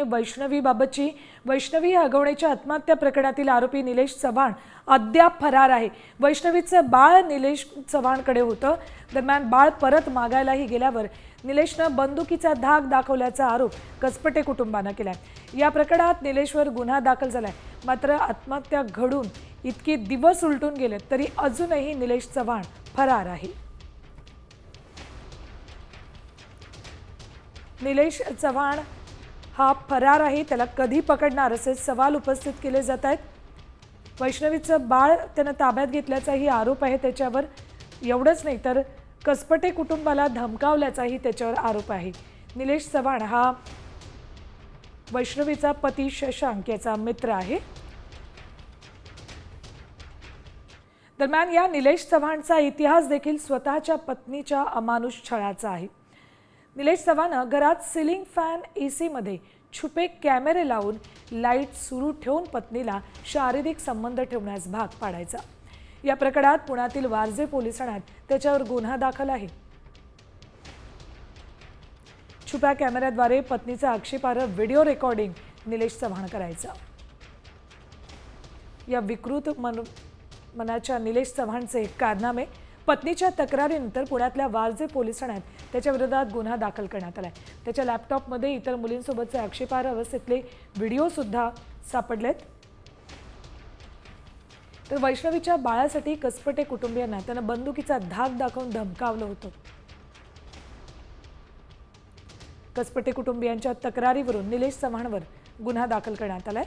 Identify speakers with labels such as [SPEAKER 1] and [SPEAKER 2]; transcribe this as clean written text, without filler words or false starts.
[SPEAKER 1] वैष्णवीबाबतची वैष्णवी हगवणेच्या आत्महत्या प्रकरणातील आरोपी निलेश चव्हाण अद्याप फरार आहे। वैष्णवीचं बाळ निलेश चव्हाणकडे होतं। दरम्यान बाळ परत मागायलाही गेल्यावर निलेशनं बंदुकीचा धाक दाखवल्याचा आरोप कसपटे कुटुंबानं केलाय। या प्रकरणात निलेशवर गुन्हा दाखल झालाय। मात्र आत्महत्या घडून इतके दिवस उलटून गेले तरी अजूनही निलेश चव्हाण फरार आहे। निलेश चव्हाण हा फरार आहे, त्याला कधी पकडणार असे सवाल उपस्थित केले जात आहेत। वैष्णवीचं बाळ त्यानं ताब्यात घेतल्याचाही आरोप आहे त्याच्यावर। एवढंच नाही तर कसपटे कुटुंबाला धमकावल्याचाही त्याच्यावर आरोप आहे। निलेश चव्हाण हा वैष्णवीचा पती शशांक याचा मित्र आहे। दरम्यान या निलेश चव्हाणचा इतिहास देखील स्वतःच्या पत्नीच्या अमानुष छळाचा आहे। निलेश चव्हाण घरात सिलिंग फॅन एसी मध्ये छुपे कॅमेरे लावून लाईट सुरू ठेवून पत्नीला शारीरिक संबंध ठेवण्यास भाग पाडायचा। या प्रकरणात पुण्यातील वारजे पोलीस ठाण्यात त्याच्यावर गुन्हा दाखल आहे। छुप्या कॅमेऱ्याद्वारे पत्नीचा आक्षेपार्ह व्हिडिओ रेकॉर्डिंग निलेश चव्हाण करायचा। या विकृत मनाच्या निलेश चव्हाणचे कारनामे पत्नीच्या तक्रारीनंतर पुण्यातल्या वारजे पोलीस ठाण्यात त्याच्या विरोधात गुन्हा दाखल करण्यात आलाय। त्याच्या लॅपटॉपमध्ये इतर मुलींसोबतचे आक्षेपार्ह अवस्थेतले व्हिडिओ सुद्धा सापडलेत। तर वैष्णवीच्या बाळासाठी कसपटे कुटुंबियांना त्यानं बंदुकीचा धाक दाखवून धमकावलं होतं। कसपटे कुटुंबियांच्या तक्रारीवरून निलेश चव्हाणवर गुन्हा दाखल करण्यात आलाय।